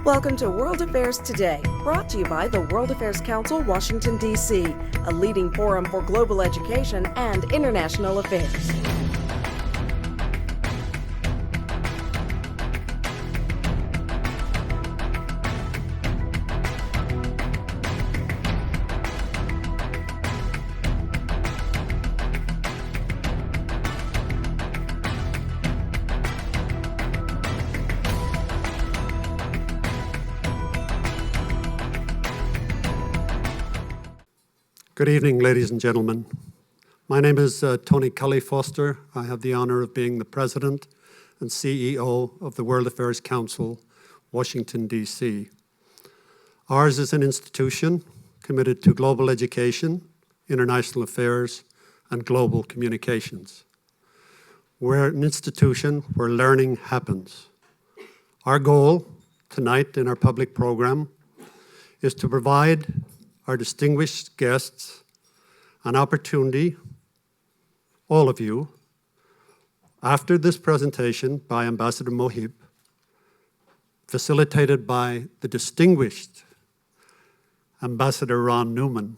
Welcome to World Affairs Today, brought to you by the World Affairs Council, Washington, D.C., a leading forum for global education and international affairs. Good evening, ladies and gentlemen. My name is Tony Cully Foster. I have the honor of being the President and CEO of the World Affairs Council, Washington, D.C. Ours is an institution committed to global education, international affairs, and global communications. We're an institution where learning happens. Our goal tonight in our public program is to provide our distinguished guests an opportunity, all of you, after this presentation by Ambassador Mohib, facilitated by the distinguished Ambassador Ron Newman,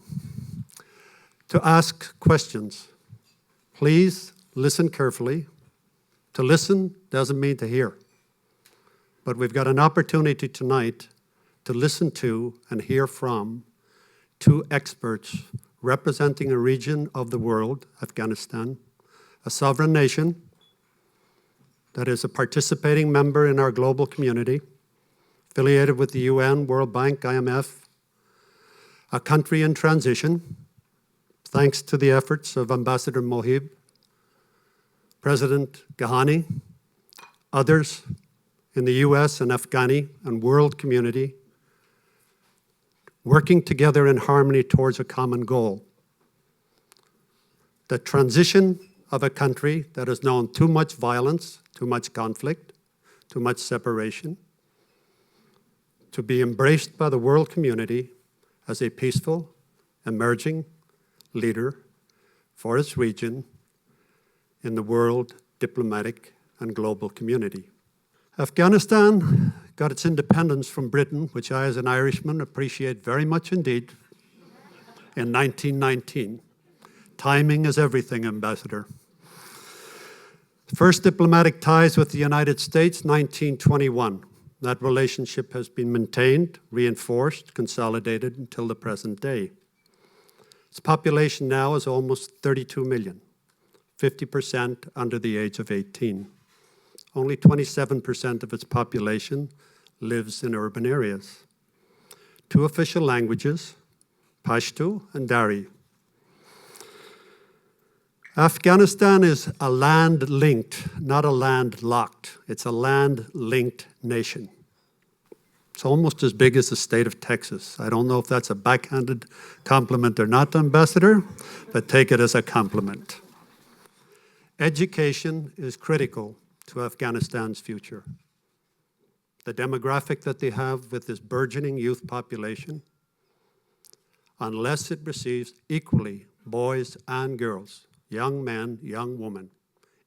to ask questions. Please listen carefully. To listen doesn't mean to hear, but we've got an opportunity tonight to listen to and hear from two experts representing a region of the world, Afghanistan, a sovereign nation that is a participating member in our global community, affiliated with the UN, World Bank, IMF, a country in transition, thanks to the efforts of Ambassador Mohib, President Ghani, others in the US and Afghani and world community, working together in harmony towards a common goal. The transition of a country that has known too much violence, too much conflict, too much separation, to be embraced by the world community as a peaceful, emerging leader for its region in the world diplomatic and global community. Afghanistan got its independence from Britain, which I, as an Irishman, appreciate very much indeed, in 1919. Timing is everything, Ambassador. First diplomatic ties with the United States, 1921. That relationship has been maintained, reinforced, consolidated until the present day. Its population now is almost 32 million, 50% under the age of 18. Only 27% of its population lives in urban areas. Two official languages, Pashto and Dari. Afghanistan is a land-linked, not a land-locked. It's a land-linked nation. It's almost as big as the state of Texas. I don't know if that's a backhanded compliment or not, Ambassador, but take it as a compliment. Education is critical to Afghanistan's future. The demographic that they have with this burgeoning youth population, unless it receives equally boys and girls, young men, young women,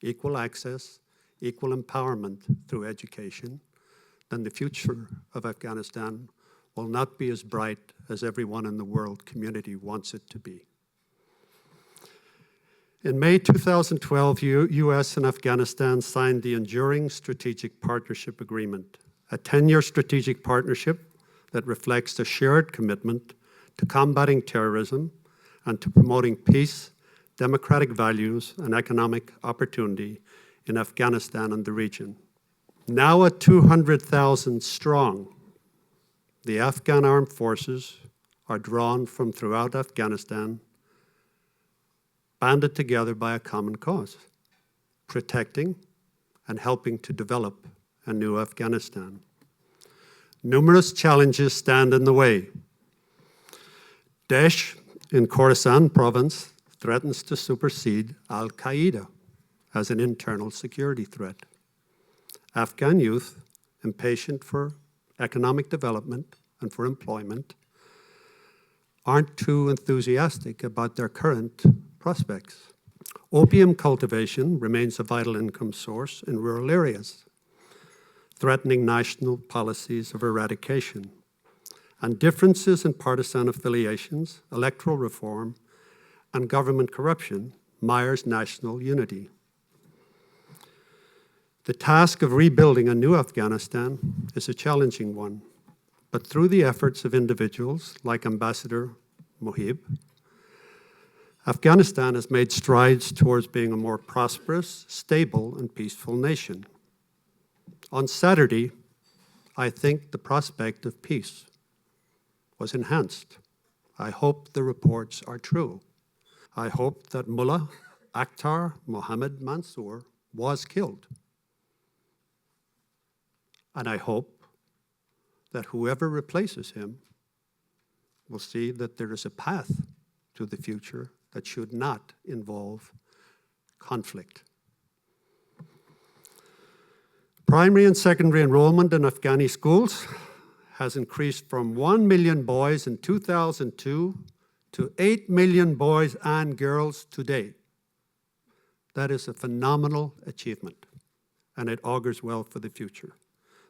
equal access, equal empowerment through education, then the future of Afghanistan will not be as bright as everyone in the world community wants it to be. In May 2012, U.S. and Afghanistan signed the Enduring Strategic Partnership Agreement, a 10-year strategic partnership that reflects a shared commitment to combating terrorism and to promoting peace, democratic values, and economic opportunity in Afghanistan and the region. Now at 200,000 strong, the Afghan armed forces are drawn from throughout Afghanistan, banded together by a common cause, protecting and helping to develop a new Afghanistan. Numerous challenges stand in the way. Daesh in Khorasan province threatens to supersede Al-Qaeda as an internal security threat. Afghan youth, impatient for economic development and for employment, aren't too enthusiastic about their current prospects. Opium cultivation remains a vital income source in rural areas. threatening national policies of eradication, and differences in partisan affiliations, electoral reform, and government corruption mires national unity. The task of rebuilding a new Afghanistan is a challenging one, but through the efforts of individuals like Ambassador Mohib, Afghanistan has made strides towards being a more prosperous, stable, and peaceful nation. On Saturday, I think the prospect of peace was enhanced. I hope the reports are true. I hope that Mullah Akhtar Mohammed Mansour was killed. And I hope that whoever replaces him will see that there is a path to the future that should not involve conflict. Primary and secondary enrollment in Afghani schools has increased from 1 million boys in 2002 to 8 million boys and girls today. That is a phenomenal achievement, and it augurs well for the future.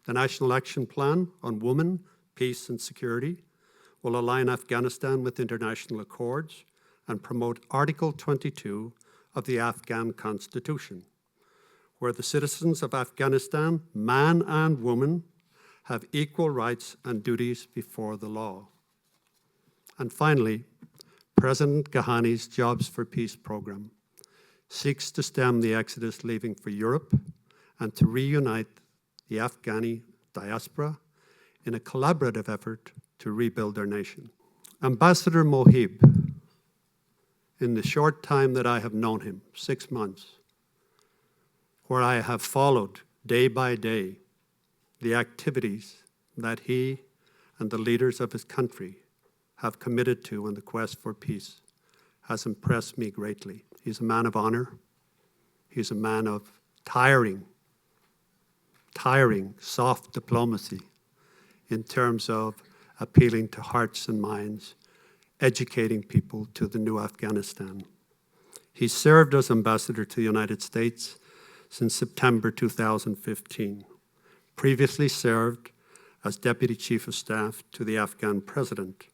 The National Action Plan on Women, Peace and Security will align Afghanistan with international accords and promote Article 22 of the Afghan Constitution, where the citizens of Afghanistan, man and woman, have equal rights and duties before the law. And finally, President Ghani's Jobs for Peace program seeks to stem the exodus leaving for Europe and to reunite the Afghani diaspora in a collaborative effort to rebuild their nation. Ambassador Mohib, in the short time that I have known him, 6 months, where I have followed day by day the activities that he and the leaders of his country have committed to in the quest for peace, has impressed me greatly. He's a man of honor. He's a man of tiring, soft diplomacy in terms of appealing to hearts and minds, educating people to the new Afghanistan. He served as ambassador to the United States since September 2015, previously served as Deputy Chief of Staff to the Afghan President.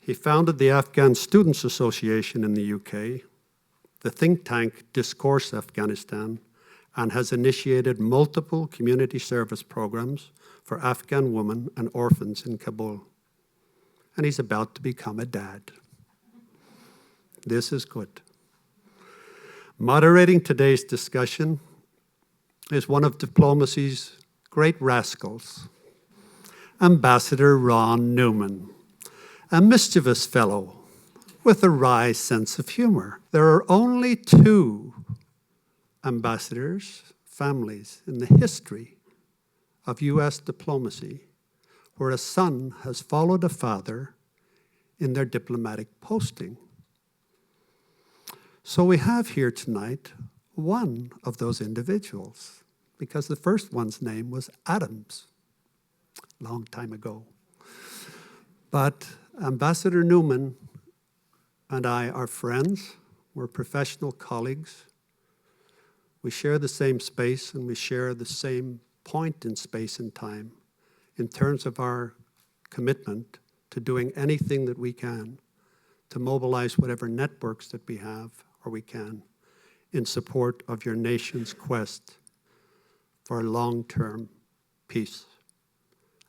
He founded the Afghan Students Association in the UK, the think tank Discourse Afghanistan, and has initiated multiple community service programs for Afghan women and orphans in Kabul. And he's about to become a dad. This is good. Moderating today's discussion is one of diplomacy's great rascals, Ambassador Ron Newman, a mischievous fellow with a wry sense of humor. There are only 2 ambassadors' families in the history of U.S. diplomacy where a son has followed a father in their diplomatic posting. So we have here tonight one of those individuals, because the first one's name was Adams, long time ago. But Ambassador Newman and I are friends. We're professional colleagues. We share the same space and we share the same point in space and time in terms of our commitment to doing anything that we can to mobilize whatever networks that we have or we can in support of your nation's quest for long-term peace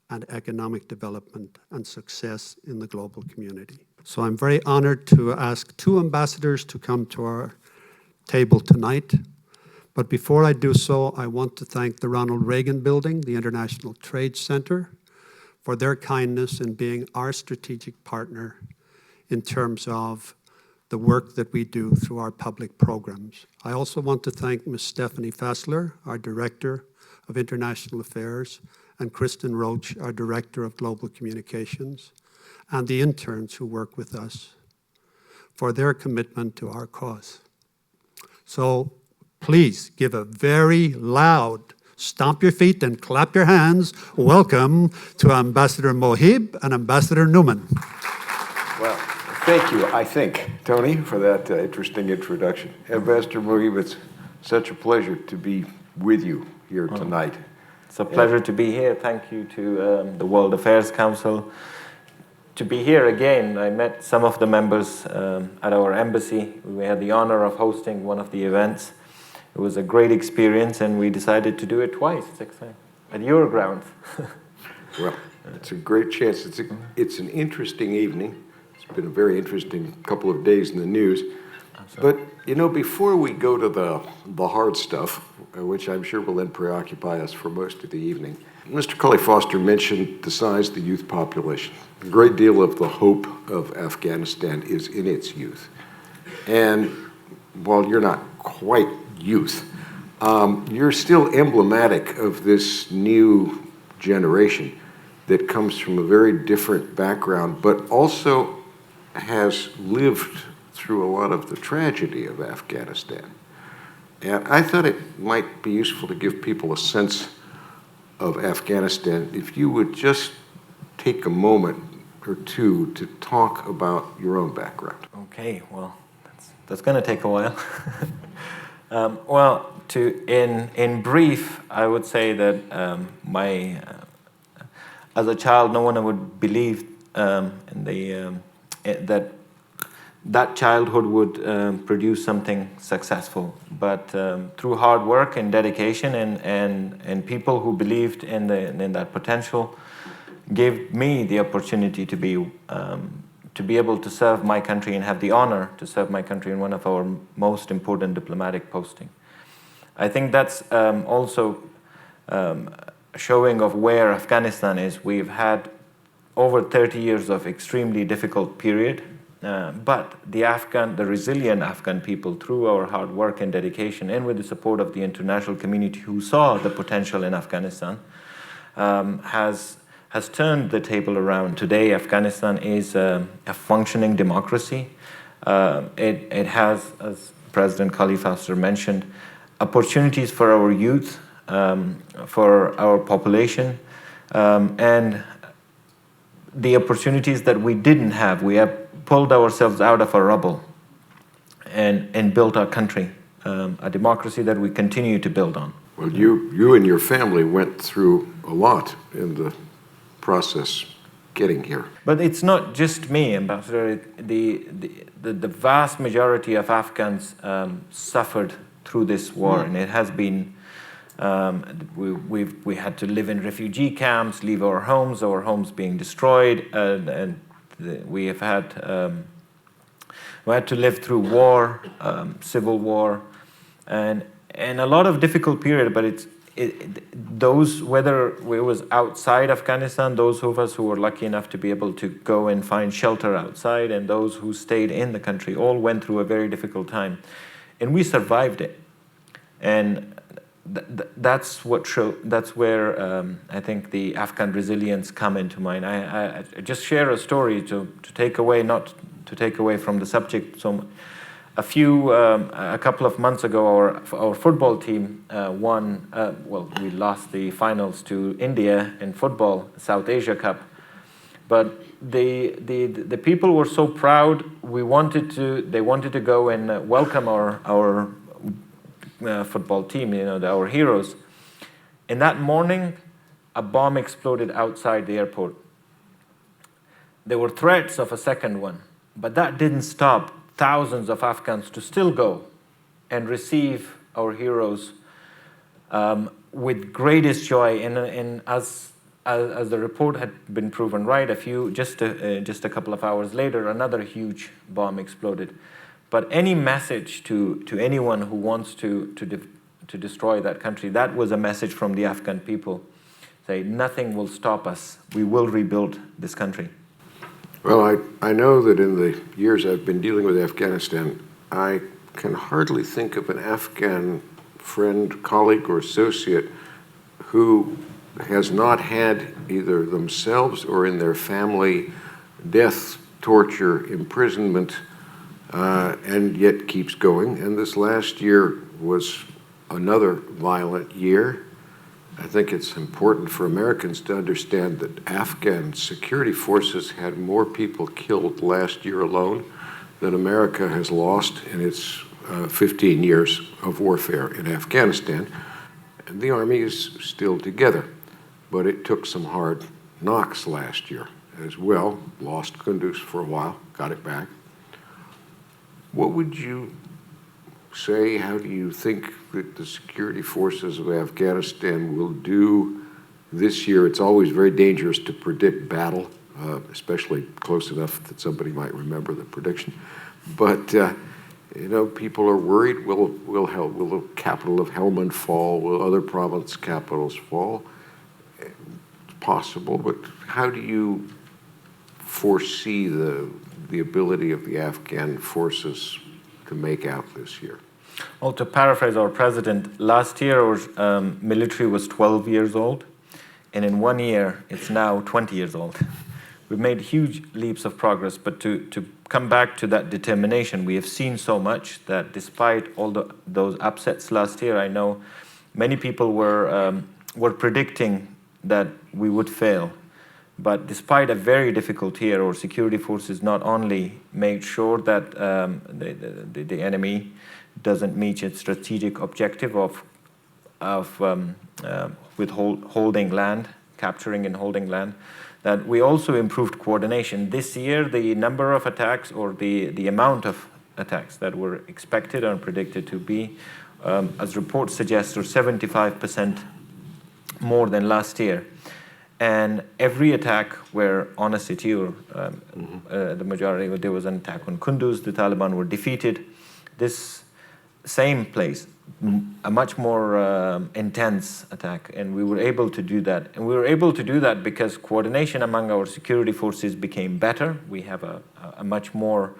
and economic development and success in the global community. So I'm very honored to ask 2 ambassadors to come to our table tonight. But before I do so, I want to thank the Ronald Reagan Building, the International Trade Center, for their kindness in being our strategic partner in terms of the work that we do through our public programs. I also want to thank Ms. Stephanie Fassler, our Director of International Affairs, and Kristen Roach, our Director of Global Communications, and the interns who work with us for their commitment to our cause. So please give a very loud stomp your feet and clap your hands. Welcome to Ambassador Mohib and Ambassador Newman. Well, thank you, I think, Tony, for that interesting introduction. Ambassador Mohib, it's such a pleasure to be with you here tonight. It's a pleasure to be here. Thank you to the World Affairs Council. To be here again, I met some of the members at our embassy. We had the honor of hosting one of the events. It was a great experience, and we decided to do it twice. It's exciting. At your grounds. Well, it's a great chance. It's an interesting evening. It's been a very interesting couple of days in the news. But, you know, before we go to the hard stuff, which I'm sure will then preoccupy us for most of the evening, Mr. Cully Foster mentioned the size of the youth population. A great deal of the hope of Afghanistan is in its youth. And while you're not quite youth, you're still emblematic of this new generation that comes from a very different background, but also has lived through a lot of the tragedy of Afghanistan. And I thought it might be useful to give people a sense of Afghanistan if you would just take a moment or two to talk about your own background. Okay, well, that's going to take a while. Well, in brief, I would say that as a child, no one would believe that childhood would produce something successful. But through hard work and dedication and people who believed in that potential, gave me the opportunity to be able to serve my country and have the honor to serve my country in one of our most important diplomatic postings. I think that's also a showing of where Afghanistan is. We've had over 30 years of extremely difficult period, but the resilient Afghan people, through our hard work and dedication, and with the support of the international community who saw the potential in Afghanistan, has turned the table around. Today, Afghanistan is a functioning democracy. It has, as President Cully Foster mentioned, opportunities for our youth, for our population, and the opportunities that we didn't have. We have pulled ourselves out of our rubble and built our country, a democracy that we continue to build on. Well, you and your family went through a lot in the process getting here. But it's not just me, Ambassador. The vast majority of Afghans suffered through this war, and it has been. We had to live in refugee camps, leave our homes being destroyed, and we had to live through war, civil war, and a lot of difficult period. But those, whether it was outside Afghanistan, those of us who were lucky enough to be able to go and find shelter outside, and those who stayed in the country, all went through a very difficult time, and we survived it. And that's where I think the Afghan resilience come into mind. I just share a story to take away, not to take away from the subject. So a couple of months ago, our football team won. We lost the finals to India in football, South Asia Cup. But the people were so proud. They wanted to go and welcome our football team, our heroes. And that morning, a bomb exploded outside the airport. There were threats of a second one, but that didn't stop thousands of Afghans to still go and receive our heroes with greatest joy. And as the report had been proven right, just a couple of hours later, another huge bomb exploded. But any message to anyone who wants to destroy that country, that was a message from the Afghan people. Say, nothing will stop us. We will rebuild this country. Well, I know that in the years I've been dealing with Afghanistan, I can hardly think of an Afghan friend, colleague, or associate who has not had either themselves or in their family death, torture, imprisonment, and yet keeps going. And this last year was another violent year. I think it's important for Americans to understand that Afghan security forces had more people killed last year alone than America has lost in its 15 years of warfare in Afghanistan. And the Army is still together, but it took some hard knocks last year as well. Lost Kunduz for a while, got it back. What would you say, how do you think that the security forces of Afghanistan will do this year? It's always very dangerous to predict battle, especially close enough that somebody might remember the prediction. But you know, people are worried. Will the capital of Helmand fall? Will other province capitals fall? It's possible, but how do you foresee the ability of the Afghan forces to make out this year? Well, to paraphrase our president, last year our military was 12 years old, and in 1 year it's now 20 years old. We've made huge leaps of progress, but to come back to that determination, we have seen so much that despite all those upsets last year, I know many people were predicting that we would fail. But despite a very difficult year, our security forces not only made sure that the enemy doesn't meet its strategic objective of holding land, capturing and holding land, that we also improved coordination. This year, the number of attacks or the amount of attacks that were expected and predicted to be, as reports suggest, are 75% more than last year. And every attack where on a city or the majority, there was an attack on Kunduz, the Taliban were defeated. This same place, a much more intense attack, and we were able to do that. And we were able to do that because coordination among our security forces became better. We have a much more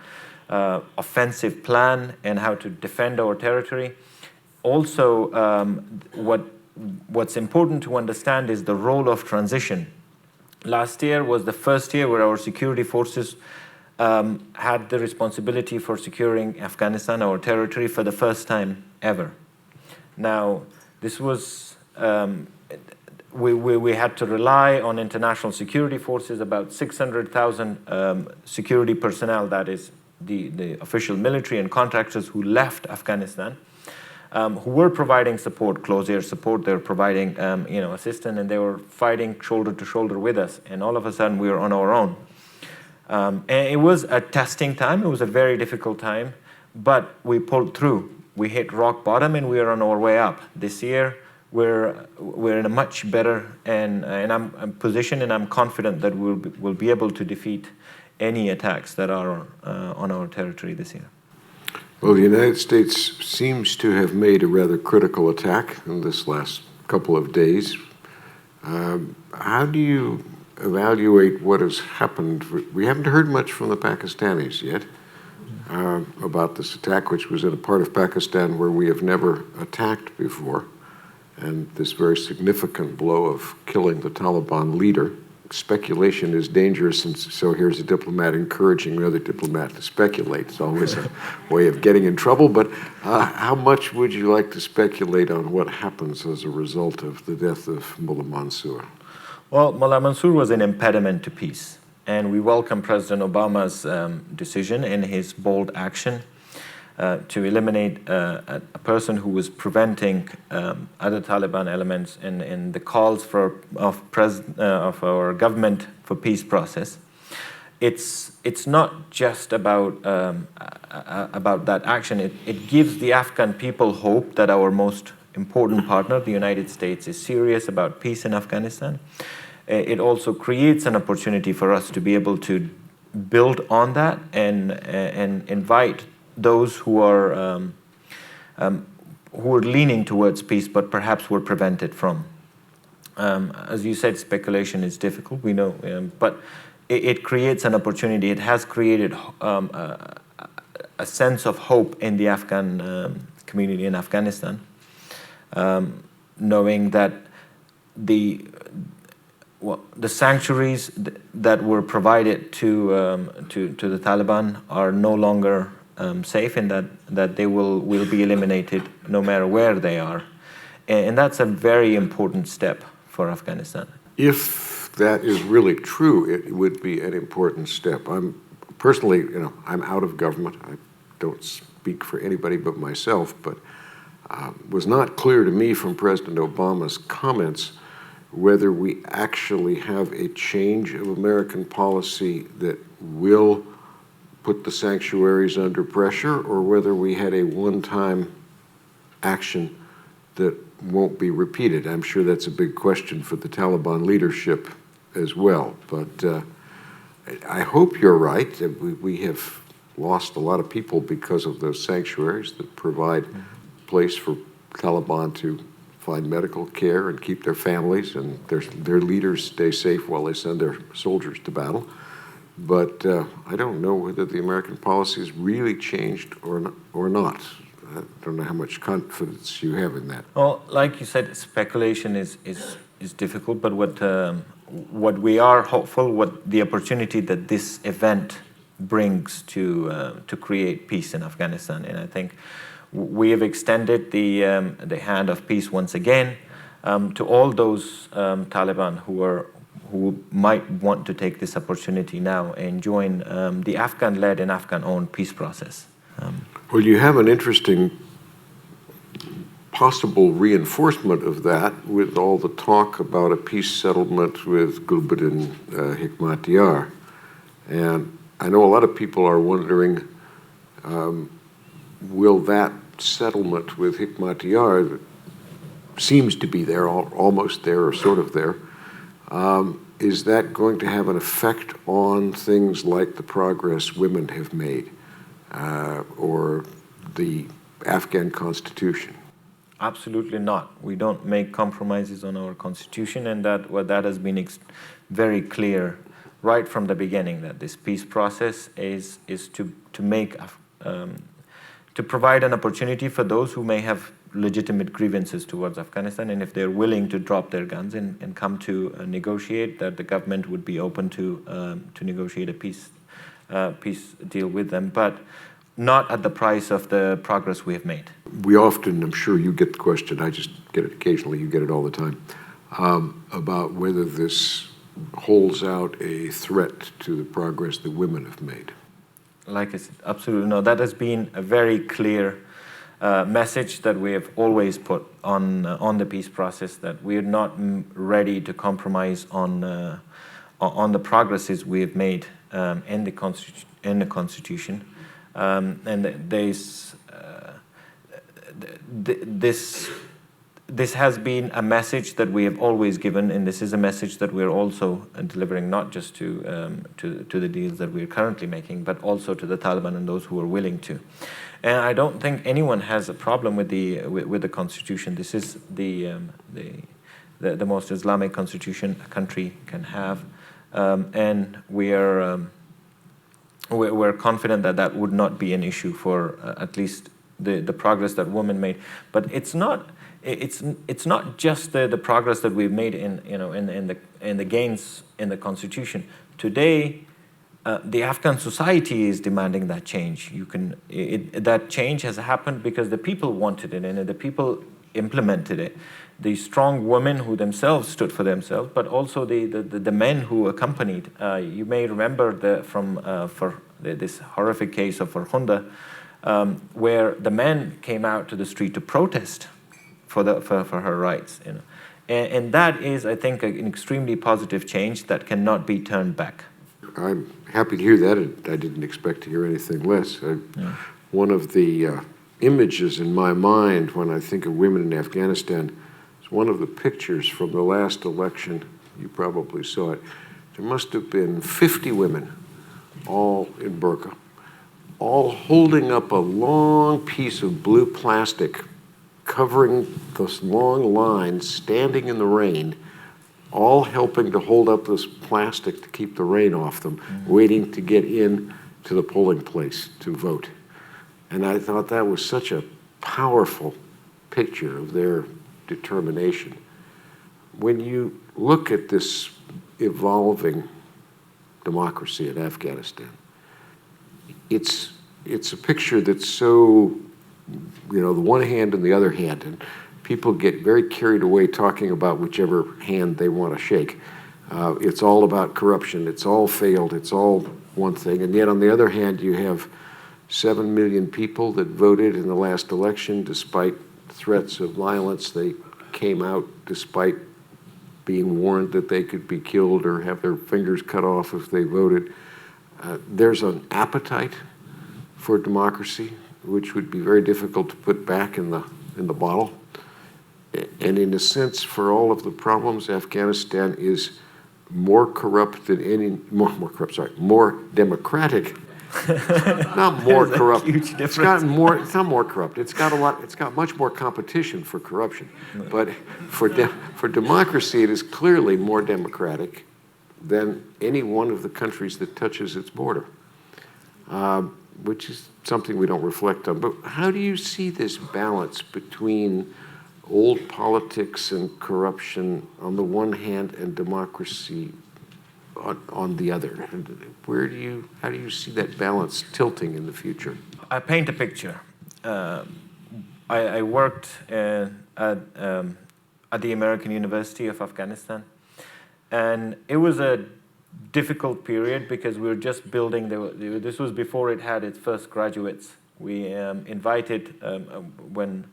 offensive plan and how to defend our territory. Also, what's important to understand is the role of transition. Last year was the first year where our security forces had the responsibility for securing Afghanistan, our territory, for the first time ever. Now, this was, we had to rely on international security forces, about 600,000 security personnel, that is the official military and contractors who left Afghanistan, who were providing support, close air support. They were providing, assistance, and they were fighting shoulder to shoulder with us. And all of a sudden, we were on our own. And it was a testing time. It was a very difficult time, but we pulled through. We hit rock bottom, and we are on our way up. This year, we're in a much better and I'm positioned, and I'm confident that we'll be able to defeat any attacks that are on our territory this year. Well, the United States seems to have made a rather critical attack in this last couple of days. How do you evaluate what has happened? We haven't heard much from the Pakistanis yet about this attack, which was in a part of Pakistan where we have never attacked before, and this very significant blow of killing the Taliban leader. Speculation is dangerous, and so here's a diplomat encouraging another diplomat to speculate. It's always a way of getting in trouble, but how much would you like to speculate on what happens as a result of the death of Mullah Mansour? Well, Mullah Mansour was an impediment to peace, and we welcome President Obama's decision and his bold action to eliminate a person who was preventing other Taliban elements in the calls of our government for peace process. It's not just about that action. It gives the Afghan people hope that our most important partner, the United States, is serious about peace in Afghanistan. It also creates an opportunity for us to be able to build on that and invite those who are leaning towards peace, but perhaps were prevented from. As you said, speculation is difficult. We know, but it creates an opportunity. It has created a sense of hope in the Afghan community in Afghanistan, knowing that the sanctuaries that were provided to the Taliban are no longer safe, and that they will be eliminated no matter where they are. And that's a very important step for Afghanistan. If that is really true, it would be an important step. I'm personally, I'm out of government. I don't speak for anybody but myself, but was not clear to me from President Obama's comments whether we actually have a change of American policy that will put the sanctuaries under pressure, or whether we had a one-time action that won't be repeated. I'm sure that's a big question for the Taliban leadership as well, but I hope you're right. We have lost a lot of people because of those sanctuaries that provide a place for Taliban to find medical care and keep their families and their leaders stay safe while they send their soldiers to battle. But I don't know whether the American policy has really changed or not. I don't know how much confidence you have in that. Well, like you said, speculation is difficult, but what we are hopeful, what the opportunity that this event brings to create peace in Afghanistan, and I think we have extended the hand of peace once again to all those Taliban who might want to take this opportunity now and join the Afghan-led and Afghan-owned peace process. Well, you have an interesting possible reinforcement of that with all the talk about a peace settlement with Gulbad and Hikmatyar. And I know a lot of people are wondering, will that settlement with Hikmatyar, that seems to be there, almost there or sort of there, is that going to have an effect on things like the progress women have made or the Afghan constitution? Absolutely not. We don't make compromises on our constitution, and that has been very clear right from the beginning, that this peace process is to provide an opportunity for those who may have legitimate grievances towards Afghanistan, and if they're willing to drop their guns and come to negotiate, that the government would be open to negotiate a peace deal with them, but not at the price of the progress we have made. We often, I'm sure you get the question, I just get it occasionally, you get it all the time, about whether this holds out a threat to the progress that women have made. Like I said, absolutely no. That has been a very clear message that we have always put on the peace process, that we are not ready to compromise on the progresses we have made in the constitution. And this has been a message that we have always given, and this is a message that we're also delivering, not just to the deals that we're currently making, but also to the Taliban and those who are willing to. And I don't think anyone has a problem with the constitution. This is the most Islamic constitution a country can have, and we're confident that that would not be an issue for at least the progress that women made. But it's not just the progress that we've made in the gains in the constitution. Today, the Afghan society is demanding that change. That change has happened because the people wanted it, and the people implemented it. The strong women who themselves stood for themselves, but also the men who accompanied. You may remember for this horrific case of Farhunda, where the men came out to the street to protest for her rights. And that is, I think, an extremely positive change that cannot be turned back. I'm happy to hear that. I didn't expect to hear anything less. One of the images in my mind when I think of women in Afghanistan is one of the pictures from the last election. You probably saw it. There must have been 50 women, all in burqa, all holding up a long piece of blue plastic covering those long lines, standing in the rain, all helping to hold up this plastic to keep the rain off them, waiting to get in to the polling place to vote. And I thought that was such a powerful picture of their determination. When you look at this evolving democracy in Afghanistan, it's a picture that's so, the one hand and the other hand, and people get very carried away talking about whichever hand they want to shake. It's all about corruption. It's all failed. It's all one thing. And yet, on the other hand, you have 7 million people that voted in the last election. Despite threats of violence, they came out despite being warned that they could be killed or have their fingers cut off if they voted. There's an appetite for democracy, which would be very difficult to put back in the bottle. And in a sense, for all of the problems, Afghanistan is more corrupt than more democratic. Not more corrupt. Huge difference. It's not more corrupt. It's got much more competition for corruption. But for democracy, it is clearly more democratic than any one of the countries that touches its border, which is something we don't reflect on. But how do you see this balance between old politics and corruption on the one hand and democracy on the other? How do you see that balance tilting in the future? I paint a picture. I worked at the American University of Afghanistan, and it was a difficult period because we were just building. This was before it had its first graduates. We invited when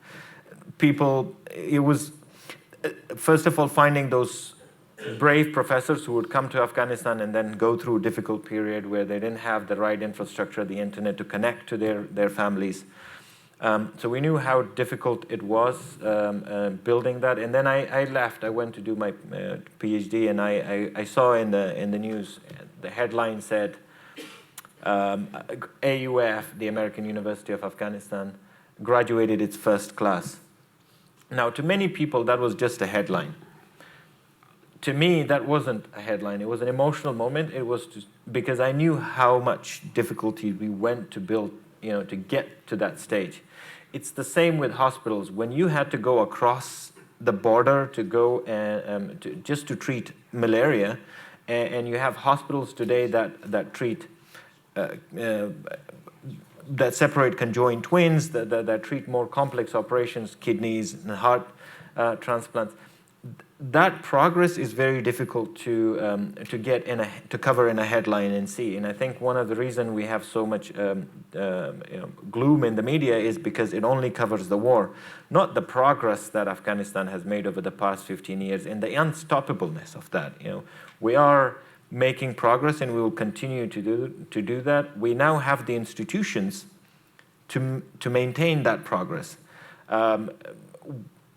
people. It was first of all finding those brave professors who would come to Afghanistan and then go through a difficult period where they didn't have the right infrastructure, the internet to connect to their families. So we knew how difficult it was building that. And then I left. I went to do my PhD, and I saw in the news, the headline said, AUF, the American University of Afghanistan, graduated its first class. Now, to many people, that was just a headline. To me, that wasn't a headline. It was an emotional moment. It was because I knew how much difficulty we went to build, to get to that stage. It's the same with hospitals. When you had to go across the border to go just to treat malaria, and you have hospitals today that treat that separate conjoined twins, that treat more complex operations, kidneys and heart transplants. That progress is very difficult to get to cover in a headline and see. And I think one of the reasons we have so much gloom in the media is because it only covers the war, not the progress that Afghanistan has made over the past 15 years and the unstoppableness of that. We are making progress, and we will continue to do that. We now have the institutions to maintain that progress.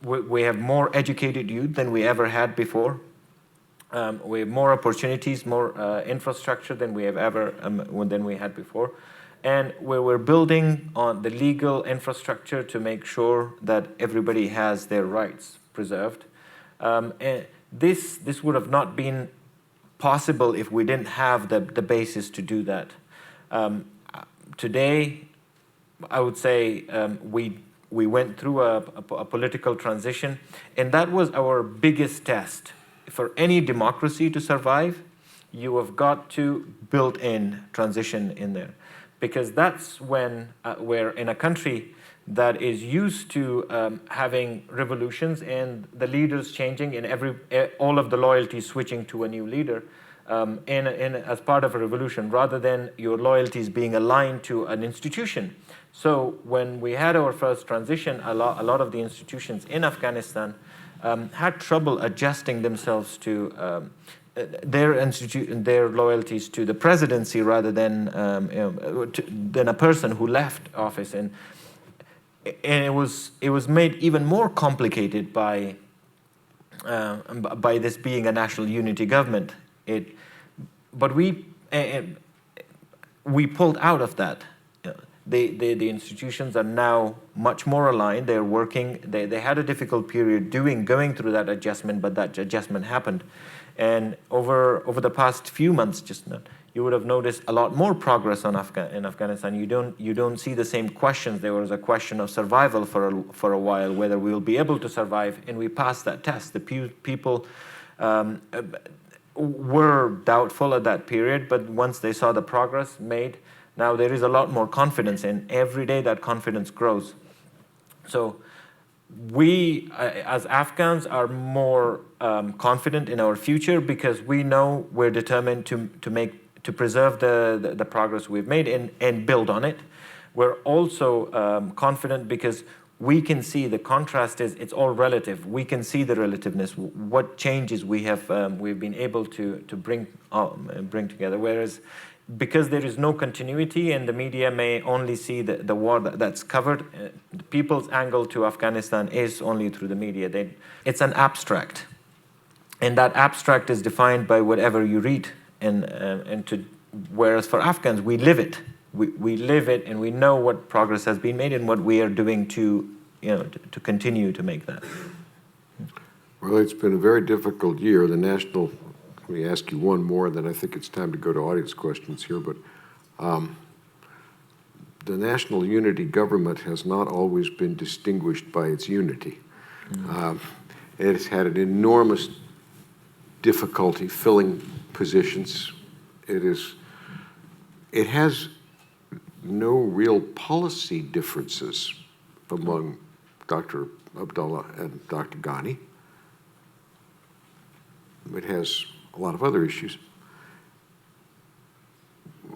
We have more educated youth than we ever had before. We have more opportunities, more infrastructure than we have than we had before, and we're building on the legal infrastructure to make sure that everybody has their rights preserved. And this would have not been possible if we didn't have the basis to do that. Today, I would say we went through a political transition, and that was our biggest test. For any democracy to survive, you have got to build in transition in there, because that's when we're in a country that is used to having revolutions and the leaders changing and all of the loyalties switching to a new leader as part of a revolution, rather than your loyalties being aligned to an institution. So when we had our first transition, a lot of the institutions in Afghanistan had trouble adjusting themselves to their loyalties to the presidency rather than a person who left office, and it was made even more complicated by this being a national unity government. But we pulled out of that. The institutions are now much more aligned. They're working. They had a difficult period going through that adjustment, but that adjustment happened. And over the past few months, you would have noticed a lot more progress in Afghanistan. You don't see the same questions. There was a question of survival for a while, whether we'll be able to survive, and we passed that test. The people were doubtful at that period, but once they saw the progress made, now there is a lot more confidence, and every day that confidence grows. So we, as Afghans, are more confident in our future because we know we're determined to preserve the progress we've made and build on it. We're also confident because we can see the contrast is it's all relative. We can see the relativeness, what changes we've been able to bring together. Whereas because there is no continuity and the media may only see the war that's covered, the people's angle to Afghanistan is only through the media. It's an abstract, and that abstract is defined by whatever you read. Whereas for Afghans, we live it. We live it, and we know what progress has been made and what we are doing to continue to make that. Well, it's been a very difficult year. Let me ask you one more, then I think it's time to go to audience questions here. But the national unity government has not always been distinguished by its unity. It has had an enormous difficulty filling positions. It has no real policy differences among Dr. Abdullah and Dr. Ghani. It has a lot of other issues.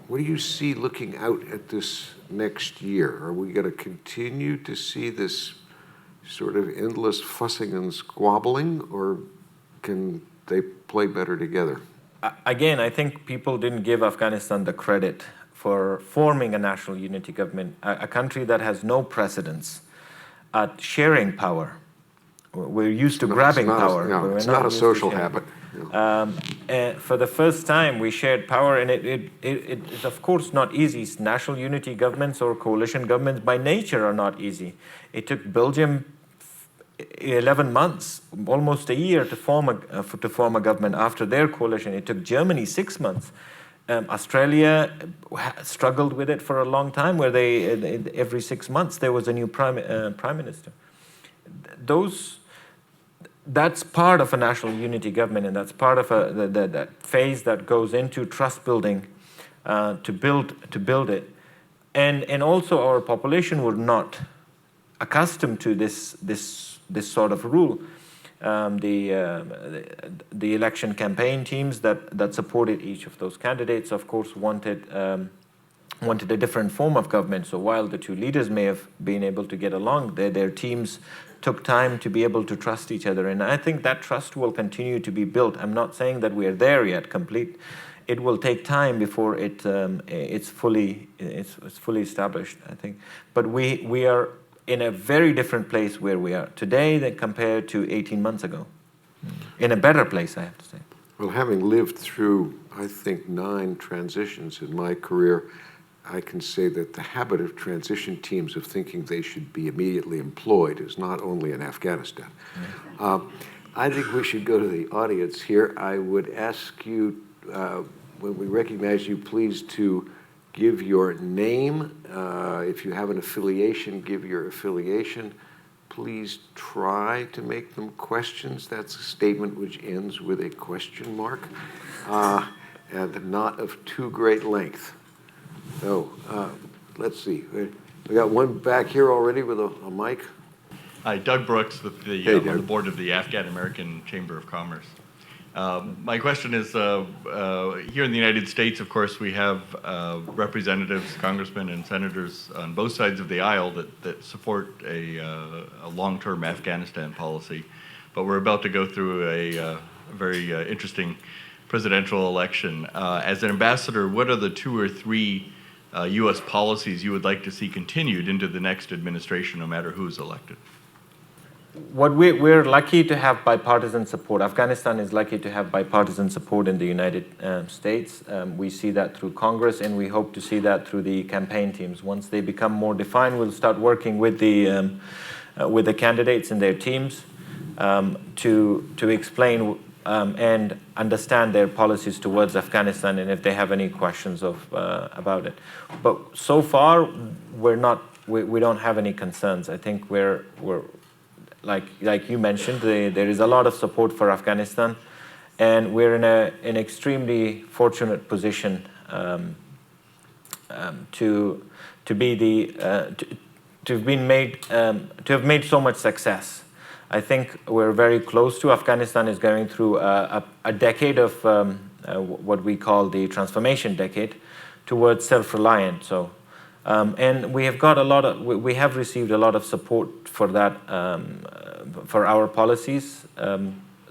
What do you see looking out at this next year? Are we going to continue to see this sort of endless fussing and squabbling, or can they play better together? Again, I think people didn't give Afghanistan the credit for forming a national unity government, a country that has no precedence at sharing power. We're used to grabbing power. It's not a social habit. And for the first time, we shared power, and it's of course not easy. National unity governments or coalition governments by nature are not easy. It took Belgium 11 months, almost a year, to form a government after their coalition. It took Germany 6 months. Australia struggled with it for a long time, where every 6 months there was a new prime minister. That's part of a national unity government, and that's part of that phase that goes into trust building to build it. And also our population were not accustomed to this sort of rule. The election campaign teams that supported each of those candidates, of course, wanted a different form of government. So while the two leaders may have been able to get along, their teams took time to be able to trust each other. And I think that trust will continue to be built. I'm not saying that we are there yet, complete. It will take time before it's fully established, I think. But we are in a very different place where we are today than compared to 18 months ago. In a better place, I have to say. Well, having lived through, I think, 9 transitions in my career, I can say that the habit of transition teams of thinking they should be immediately employed is not only in Afghanistan. I think we should go to the audience here. I would ask you, when we recognize you, please to give your name. If you have an affiliation, give your affiliation. Please try to make them questions. That's a statement which ends with a question mark, and not of too great length. So let's see. We got one back here already with a mic. Hi, Doug Brooks with on the board of the Afghan American Chamber of Commerce. My question is, here in the United States, of course, we have representatives, congressmen, and senators on both sides of the aisle that support a long-term Afghanistan policy. But we're about to go through a very interesting presidential election. As an ambassador, what are the 2 or 3 U.S. policies you would like to see continued into the next administration, no matter who's elected? What we're lucky to have bipartisan support. Afghanistan is lucky to have bipartisan support in the United States. We see that through Congress, and we hope to see that through the campaign teams. Once they become more defined, we'll start working with the candidates and their teams to explain and understand their policies towards Afghanistan, and if they have any questions about it. But so far, we don't have any concerns. I think we're like you mentioned, there is a lot of support for Afghanistan, and we're in an extremely fortunate position to have made so much success. I think we're very close to. Afghanistan is going through a decade of what we call the transformation decade towards self-reliant. So And we have got we have received a lot of support for that, for our policies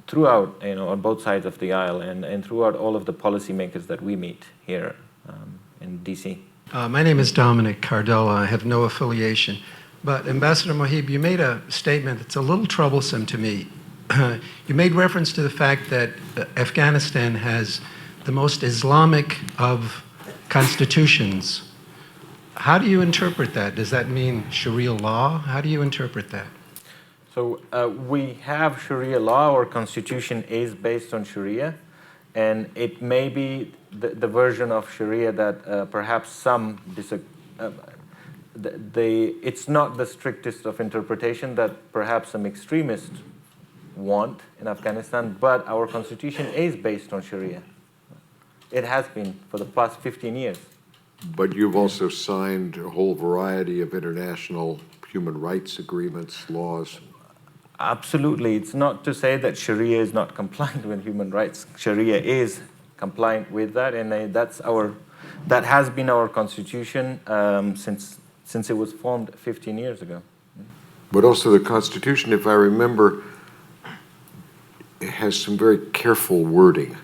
throughout, on both sides of the aisle and throughout all of the policymakers that we meet here in DC. My name is Dominic Cardola. I have no affiliation. But Ambassador Mohib, you made a statement that's a little troublesome to me. You made reference to the fact that Afghanistan has the most Islamic of constitutions. How do you interpret that? Does that mean Sharia law? How do you interpret that? So we have Sharia law. Our constitution is based on Sharia, and it may be the version of Sharia that perhaps some it's not the strictest of interpretation that perhaps some extremists want in Afghanistan, but our constitution is based on Sharia. It has been for the past 15 years. But you've also signed a whole variety of international human rights agreements, laws. Absolutely. It's not to say that Sharia is not compliant with human rights. Sharia is compliant with that, and that has been our constitution since it was formed 15 years ago. But also the Constitution, if I remember, it has some very careful wording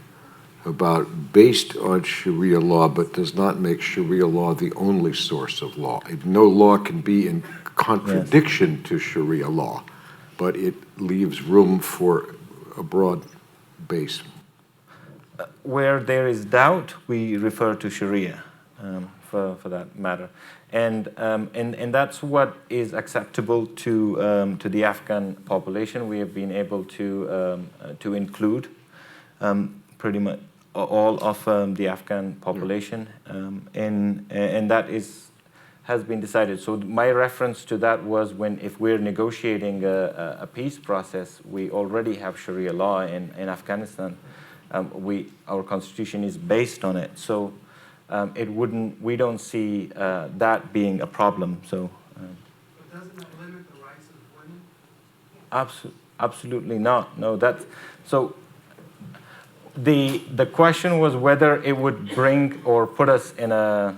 about based on Sharia law, but does not make Sharia law the only source of law. No law can be in contradiction to Sharia law, but it leaves room for a broad base. Where there is doubt, we refer to Sharia for that matter. And that's what is acceptable to the Afghan population. We have been able to include pretty much all of the Afghan population, and that has been decided. So my reference to that was if we're negotiating a peace process, we already have Sharia law in Afghanistan. Our constitution is based on it. So we don't see that being a problem. So. But doesn't that limit the rights of women? Absolutely not. No, so. The question was whether it would bring or put us in a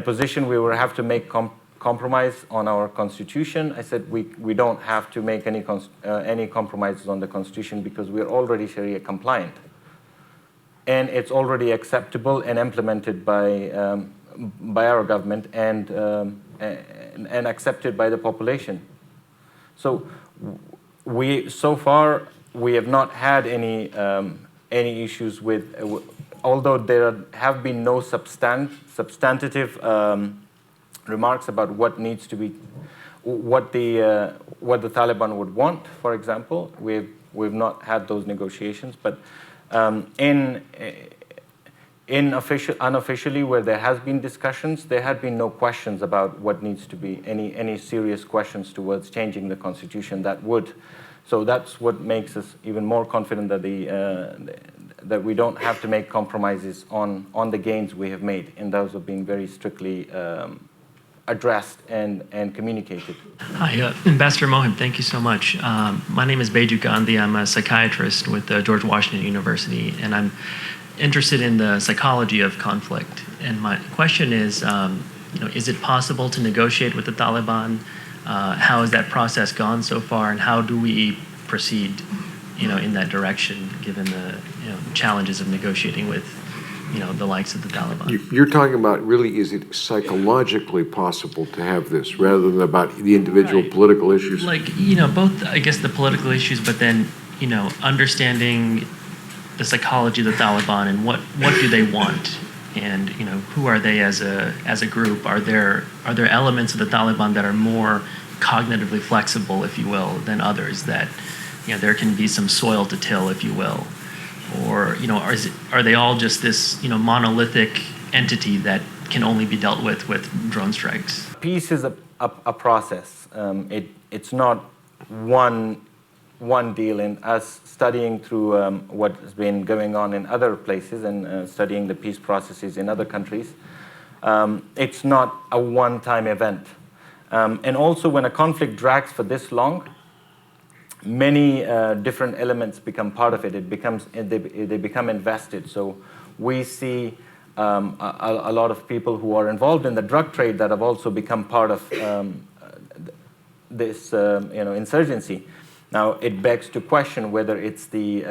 position we would have to make compromise on our constitution. I said we don't have to make any compromises on the constitution because we're already Sharia compliant, and it's already acceptable and implemented by our government and accepted by the population. So so far. We have not had any issues with, although there have been no substantive remarks about what needs to be, what the Taliban would want. For example, we've not had those negotiations, but unofficially, where there has been discussions, there had been no questions about what needs to be any serious questions towards changing the constitution that would. So that's what makes us even more confident that that we don't have to make compromises on the gains we have made, and those have been very strictly addressed and communicated. Hi, Ambassador Mohib, thank you so much. My name is Beju Gandhi. I'm a psychiatrist with George Washington University, and I'm interested in the psychology of conflict. And my question is, is it possible to negotiate with the Taliban? How has that process gone so far, and how do we proceed, in that direction, given the challenges of negotiating with, the likes of the Taliban? You're talking about really, is it psychologically possible to have this, rather than about the individual political issues? Like, both, I guess, the political issues, but then, understanding the psychology of the Taliban and what do they want, and who are they as a group? Are there elements of the Taliban that are more cognitively flexible, if you will, than others, that there can be some soil to till, if you will, or are they all just this monolithic entity that can only be dealt with drone strikes? Peace is a process. It's not one deal. In us studying through what has been going on in other places and studying the peace processes in other countries, it's not a one-time event. And also, when a conflict drags for this long, many different elements become part of it. They become invested. So we see a lot of people who are involved in the drug trade that have also become part of this insurgency. Now, it begs to question whether it's the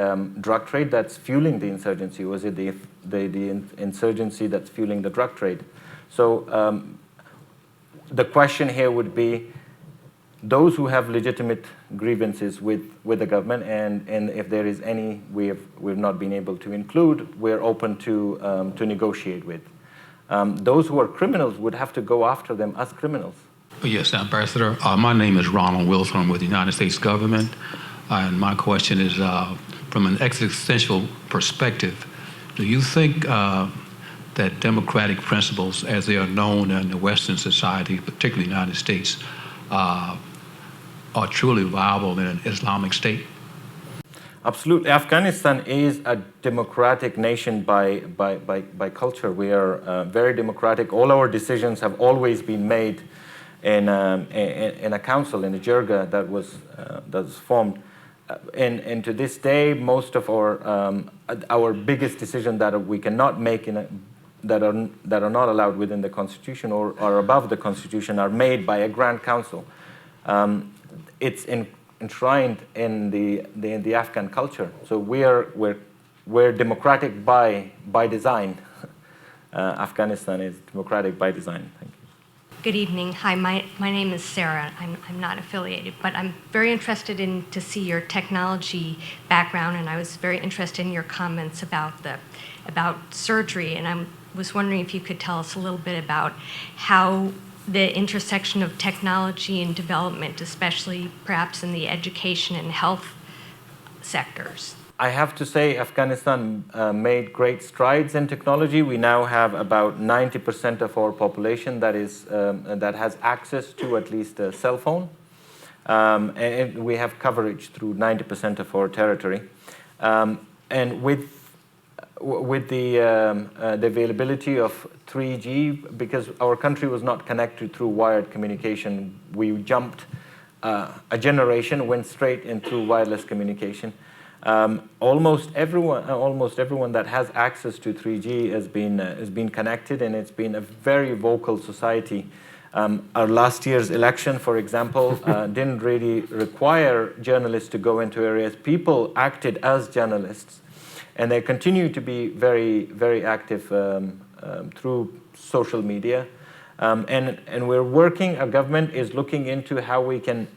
drug trade that's fueling the insurgency, or is it the insurgency that's fueling the drug trade? So the question here would be, those who have legitimate grievances with the government, and if there is any we've not been able to include, we're open to negotiate with. Those who are criminals would have to go after them as criminals. Yes, Ambassador. My name is Ronald Wilson. I'm with the United States government. And my question is, from an existential perspective, do you think that democratic principles, as they are known in the Western society, particularly the United States, are truly viable in an Islamic state? Absolutely. Afghanistan is a democratic nation by culture. We are very democratic. All our decisions have always been made in a council, in a jirga that was formed. And to this day, most of our biggest decisions that we cannot make that are not allowed within the constitution or are above the constitution are made by a grand council. It's enshrined in the Afghan culture. So we're democratic by design. Afghanistan is democratic by design. Thank you. Good evening. Hi, my name is Sarah. I'm not affiliated, but I'm very interested to see your technology background, and I was very interested in your comments about surgery, and I was wondering if you could tell us a little bit about how the intersection of technology and development, especially perhaps in the education and health sectors. I have to say Afghanistan made great strides in technology. We now have about 90% of our population that has access to at least a cell phone. And we have coverage through 90% of our territory. And with the availability of 3G, because our country was not connected through wired communication, we jumped a generation, went straight into wireless communication. Almost everyone that has access to 3G has been connected, and it's been a very vocal society. Our last year's election, for example, didn't really require journalists to go into areas. People acted as journalists, and they continue to be very, very active through social media. And we're working. Our government is looking into how we can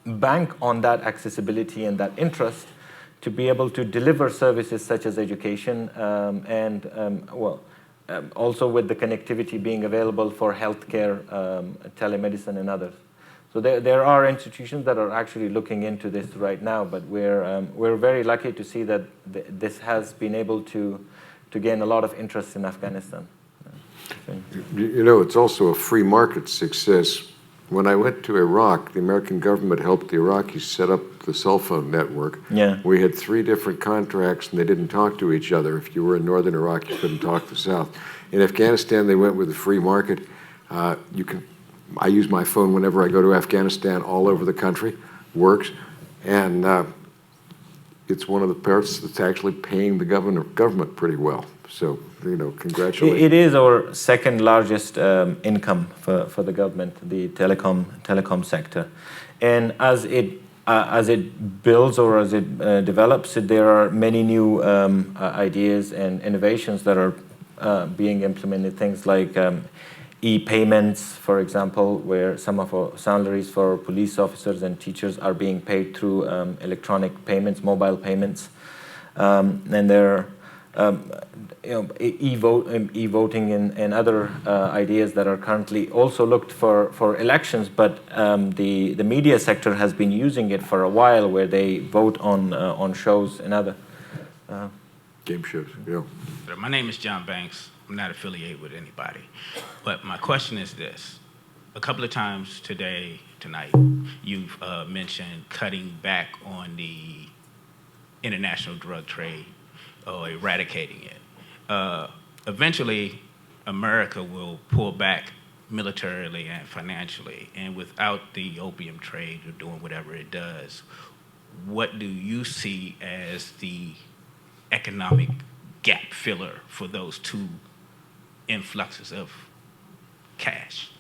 bank on that accessibility and that interest to be able to deliver services such as education also with the connectivity being available for healthcare, telemedicine, and others. So there are institutions that are actually looking into this right now, but we're very lucky to see that this has been able to gain a lot of interest in Afghanistan. You know, it's also a free market success. When I went to Iraq, the American government helped the Iraqis set up the cell phone network. Yeah. We had 3 different contracts, and they didn't talk to each other. If you were in northern Iraq, you couldn't talk to south. In Afghanistan, they went with the free market. I use my phone whenever I go to Afghanistan all over the country. Works. And it's one of the parts that's actually paying the government pretty well. So, you know, congratulations. It is our second largest income for the government, the telecom sector. And as it builds or as it develops, there are many new ideas and innovations that are being implemented. Things like e-payments, for example, where some of our salaries for police officers and teachers are being paid through electronic payments, mobile payments. And there are e-voting and other ideas that are currently also looked for elections, but the media sector has been using it for a while, where they vote on shows and other game shows. Yeah. My name is John Banks. I'm not affiliated with anybody, but my question is this: a couple of times tonight, you've mentioned cutting back on the international drug trade or eradicating it. Eventually, America will pull back militarily and financially, and without the opium trade or doing whatever it does, what do you see as the economic gap filler for those two influxes of cash?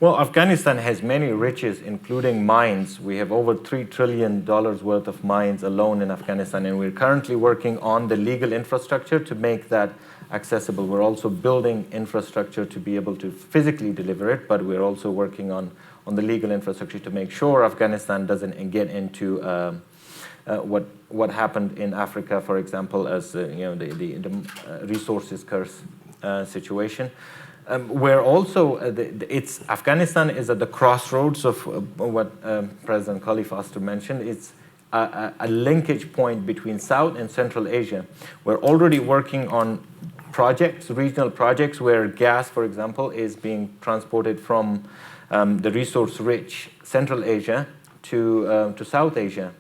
Well, Afghanistan has many riches, including mines. We have over $3 trillion worth of mines alone in Afghanistan, and we're currently working on the legal infrastructure to make that accessible. We're also building infrastructure to be able to physically deliver it, but we're also working on the legal infrastructure to make sure Afghanistan doesn't get into what happened in Africa, for example, as the resources curse situation. Where also Afghanistan is at the crossroads of what President Khalifa Foster mentioned. It's a linkage point between South and Central Asia. We're already working on projects, regional projects, where gas, for example, is being transported from the resource-rich Central Asia to South Asia.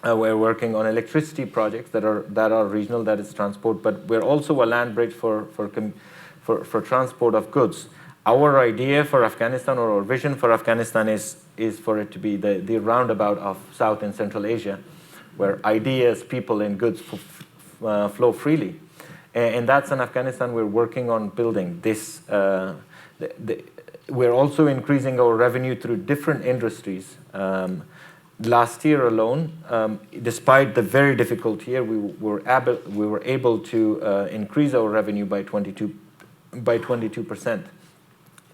We're working on electricity projects that are regional, that is transport, but we're also a land bridge for transport of goods. Our idea for Afghanistan, or our vision for Afghanistan, is for it to be the roundabout of South and Central Asia, where ideas, people, and goods flow freely. And that's in Afghanistan we're working on building this. We're also increasing our revenue through different industries. Last year alone, despite the very difficult year, we were able to increase our revenue by 22%.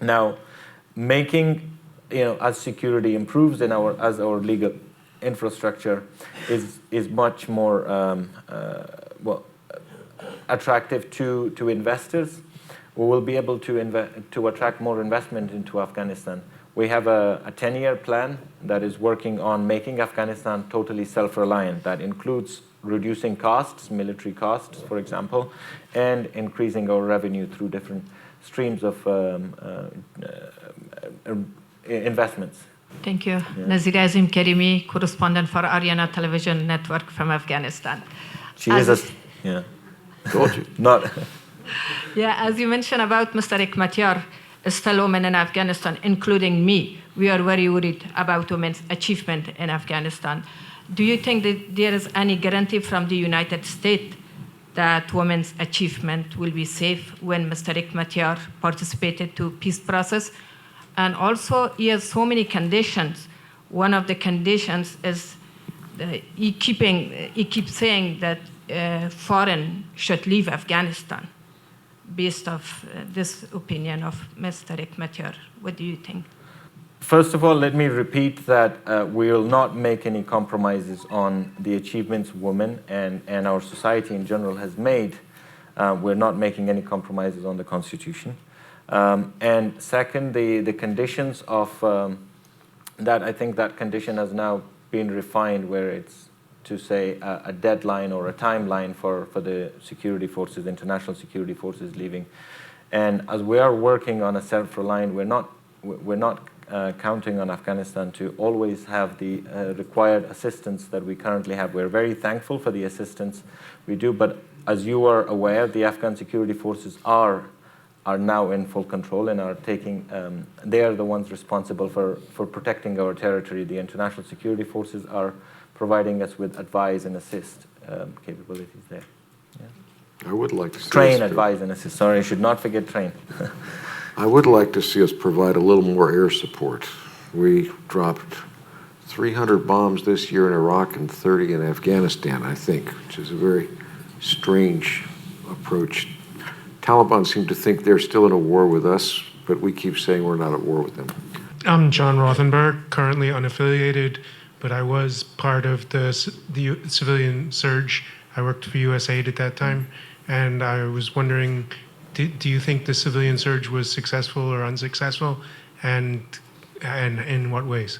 Now, making, as security improves and as our legal infrastructure is much more attractive to investors, we will be able to attract more investment into Afghanistan. We have a 10-year plan that is working on making Afghanistan totally self-reliant. That includes reducing costs, military costs, for example, and increasing our revenue through different streams of investments. Thank you. Nazir Azim Karimi, correspondent for Ariana Television Network from Afghanistan. She is told you. Not. Yeah, as you mentioned about Mr. Hekmatyar, still women in Afghanistan, including me, we are very worried about women's achievement in Afghanistan. Do you think that there is any guarantee from the United States that women's achievement will be safe when Mr. Hekmatyar participated to peace process? And also, he has so many conditions. One of the conditions is he keeps saying that foreign should leave Afghanistan. Based off this opinion of Mr. Hekmatyar, what do you think? First of all, let me repeat that we will not make any compromises on the achievements women and our society in general has made. We're not making any compromises on the Constitution. And second, the conditions of that, I think that condition has now been refined, where it's to say a deadline or a timeline for the security forces, international security forces leaving. And as we are working on a self-reliant, we're not counting on Afghanistan to always have the required assistance that we currently have. We're very thankful for the assistance we do, but as you are aware, the Afghan security forces are now in full control and are taking, they are the ones responsible for protecting our territory. The international security forces are providing us with advise and assist capabilities there. Yeah. I would like to see train, advise, and assist. Sorry, I should not forget train. I would like to see us provide a little more air support. We dropped 300 bombs this year in Iraq and 30 in Afghanistan, I think, which is a very strange approach. Taliban seem to think they're still in a war with us, but we keep saying we're not at war with them. I'm John Rothenberg, currently unaffiliated, but I was part of the civilian surge. I worked for USAID at that time, and I was wondering, do you think the civilian surge was successful or unsuccessful, and in what ways?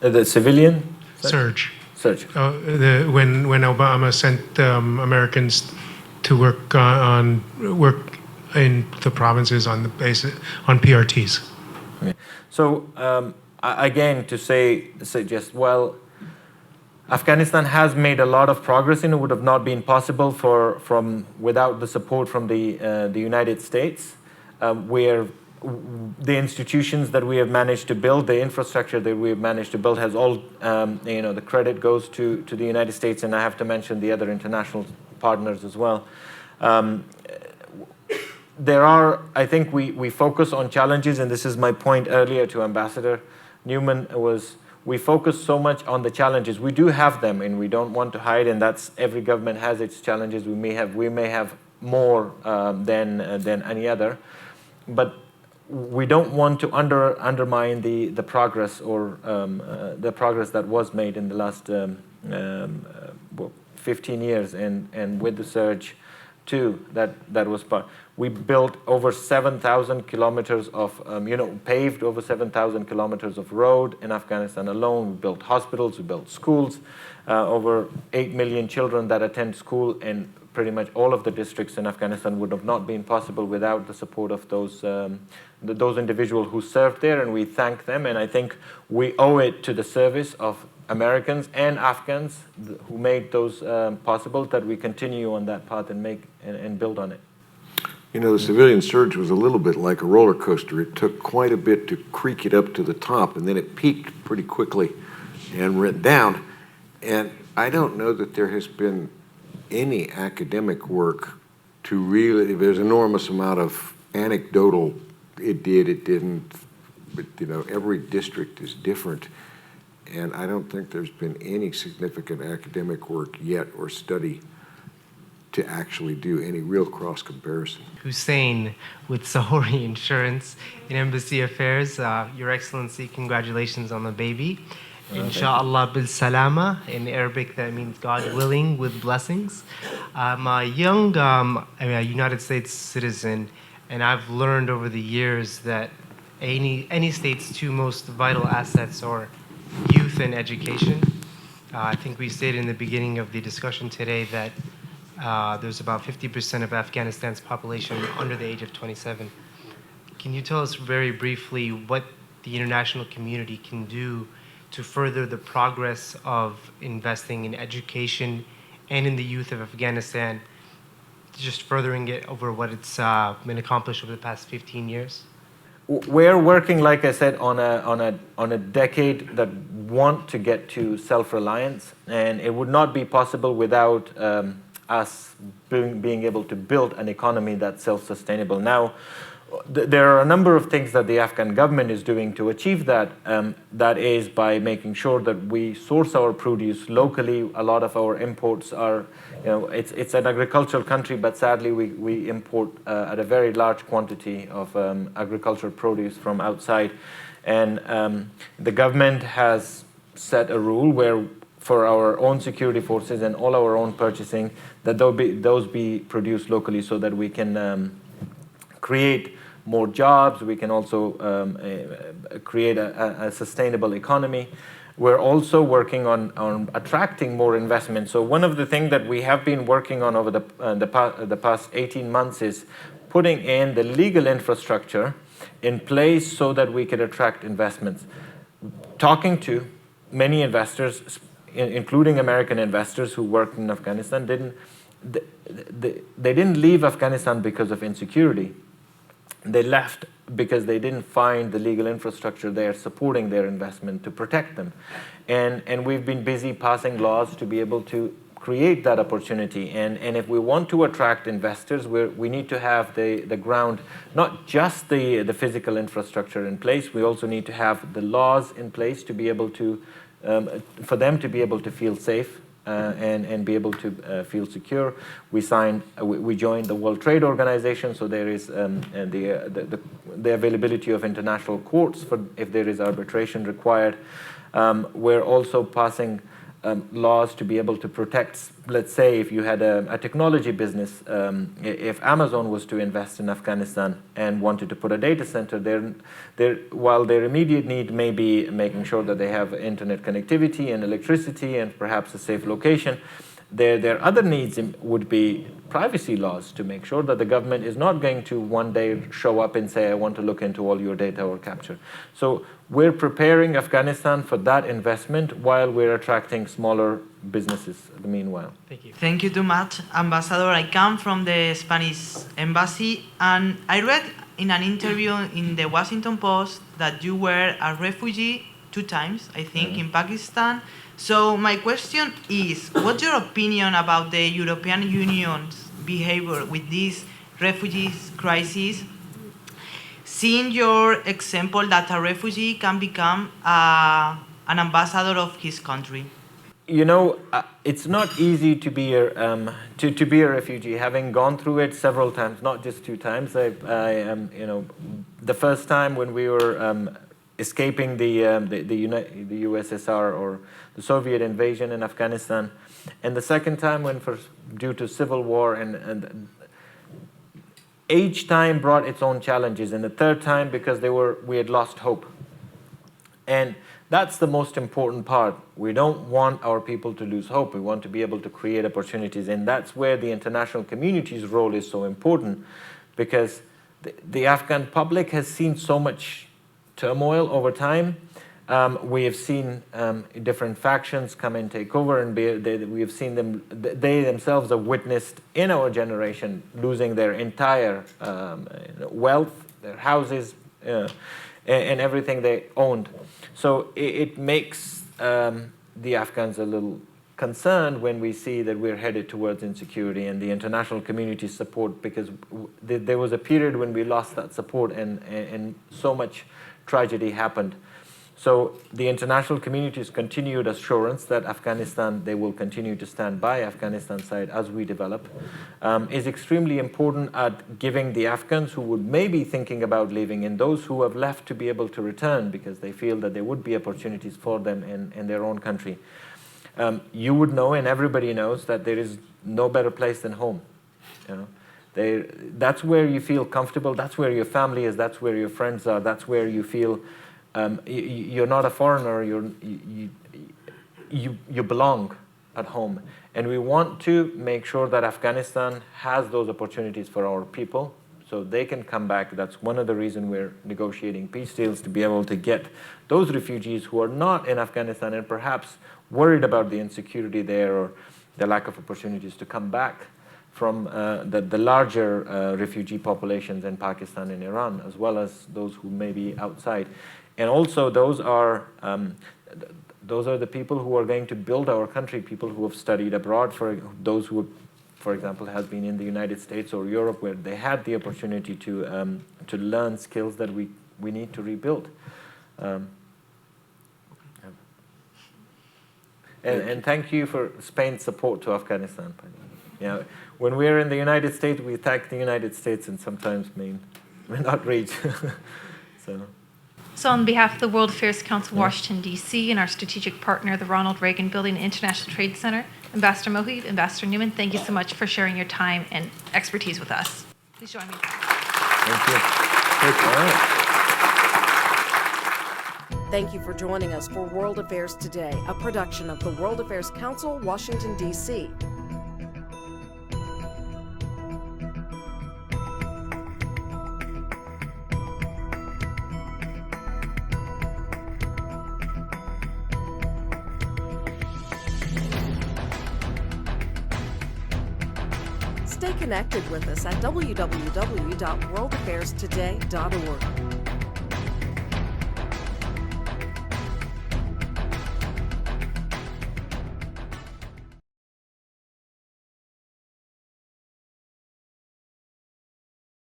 The civilian surge. When Obama sent Americans to work work in the provinces on the basis on PRTs. Okay. So. Again, to suggest, well, Afghanistan has made a lot of progress, and it would have not been possible without the support from the United States, where the institutions that we have managed to build, the infrastructure that we have managed to build, has all, the credit goes to the United States, and I have to mention the other international partners as well. There are, I think we focus on challenges, and this is my point earlier to Ambassador Newman, was we focus so much on the challenges. We do have them, and we don't want to hide, and that's every government has its challenges. We may have more than any other, but we don't want to undermine the progress or the progress that was made in the last 15 years, and with the surge too, that was part. We built over 7,000 kilometers of, paved over 7,000 kilometers of road in Afghanistan alone. We built hospitals, we built schools, over 8 million children that attend school, and pretty much all of the districts in Afghanistan would have not been possible without the support of those individuals who served there, and we thank them. And I think we owe it to the service of Americans and Afghans who made those possible, that we continue on that path and build on it. The civilian surge was a little bit like a roller coaster. It took quite a bit to creak it up to the top, and then it peaked pretty quickly and went down. And I don't know that there has been any academic work to really, there's an enormous amount of anecdotal, it did, it didn't, but every district is different. And I don't think there's been any significant academic work yet or study to actually do any real cross comparison. Hussein with Sahori Insurance in Embassy Affairs. Your Excellency, congratulations on the baby. Inshallah bil salama. In Arabic, that means God willing, with blessings. I'm a young a United States citizen, and I've learned over the years that any state's two most vital assets are youth and education. I think we stated in the beginning of the discussion today that there's about 50% of Afghanistan's population under the age of 27. Can you tell us very briefly what the international community can do to further the progress of investing in education and in the youth of Afghanistan, just furthering it over what it's been accomplished over the past 15 years? We're working, like I said, on a decade that want to get to self-reliance, and it would not be possible without us being able to build an economy that's self-sustainable. Now, there are a number of things that the Afghan government is doing to achieve that. That is by making sure that we source our produce locally. A lot of our imports are, it's an agricultural country, but sadly we import at a very large quantity of agricultural produce from outside. And the government has set a rule where for our own security forces and all our own purchasing, that those be produced locally so that we can create more jobs. We can also create a sustainable economy. We're also working on attracting more investment. So one of the things that we have been working on over the past 18 months is putting in the legal infrastructure in place so that we could attract investments. Talking to many investors, including American investors who worked in Afghanistan, they didn't leave Afghanistan because of insecurity. They left because they didn't find the legal infrastructure there supporting their investment to protect them. And we've been busy passing laws to be able to create that opportunity. And if we want to attract investors, we need to have the ground, not just the physical infrastructure in place, we also need to have the laws in place to be able to, for them to be able to feel safe and be able to feel secure. We joined the World Trade Organization, so there is the availability of international courts for if there is arbitration required. We're also passing laws to be able to protect, let's say, if you had a technology business, if Amazon was to invest in Afghanistan and wanted to put a data center there, while their immediate need may be making sure that they have internet connectivity and electricity and perhaps a safe location, their other needs would be privacy laws to make sure that the government is not going to one day show up and say, I want to look into all your data or capture. So we're preparing Afghanistan for that investment while we're attracting smaller businesses in the meanwhile. Thank you. Thank you too much, Ambassador. I come from the Spanish Embassy, and I read in an interview in the Washington Post that you were a refugee 2 times, I think, in Pakistan. So my question is, what's your opinion about the European Union's behavior with this refugees crisis, seeing your example that a refugee can become an ambassador of his country? You know, it's not easy to be a refugee. Having gone through it several times, not just 2 times. I you know, the first time when we were escaping the USSR or the Soviet invasion in Afghanistan, and the second time when, due to civil war, and each time brought its own challenges, and the third time because we had lost hope. And that's the most important part. We don't want our people to lose hope. We want to be able to create opportunities, and that's where the international community's role is so important, because the Afghan public has seen so much turmoil over time. We have seen different factions come and take over, and we have seen them. They themselves have witnessed in our generation losing their entire wealth, their houses, and everything they owned. So it makes the Afghans a little concerned when we see that we're headed towards insecurity and the international community's support, because there was a period when we lost that support, and so much tragedy happened. So the international community's continued assurance that Afghanistan, they will continue to stand by Afghanistan's side as we develop, is extremely important at giving the Afghans who would maybe thinking about leaving, and those who have left, to be able to return, because they feel that there would be opportunities for them in their own country. You would know, and everybody knows, that there is no better place than home. You know, that's where you feel comfortable. That's where your family is. That's where your friends are. That's where you feel you're not a foreigner. You belong at home. And we want to make sure that Afghanistan has those opportunities for our people, so they can come back. That's one of the reasons we're negotiating peace deals, to be able to get those refugees who are not in Afghanistan and perhaps worried about the insecurity there or the lack of opportunities to come back from the larger refugee populations in Pakistan and Iran, as well as those who may be outside. And also those are the people who are going to build our country, people who have studied abroad, for those who, for example, have been in the United States or Europe, where they had the opportunity to learn skills that we need to rebuild. And thank you for Spain's support to Afghanistan. You know, when we're in the United States, we attack the United States, and sometimes may not reach. So on behalf of the World Affairs Council, Washington, D.C., and our strategic partner, the Ronald Reagan Building International Trade Center, Ambassador Mohib, Ambassador Newman, thank you so much for sharing your time and expertise with us. Please join me. Thank you. Thank you. All right. Thank you for joining us for World Affairs Today, a production of the World Affairs Council, Washington, D.C. Stay connected with us at www.worldaffairstoday.org.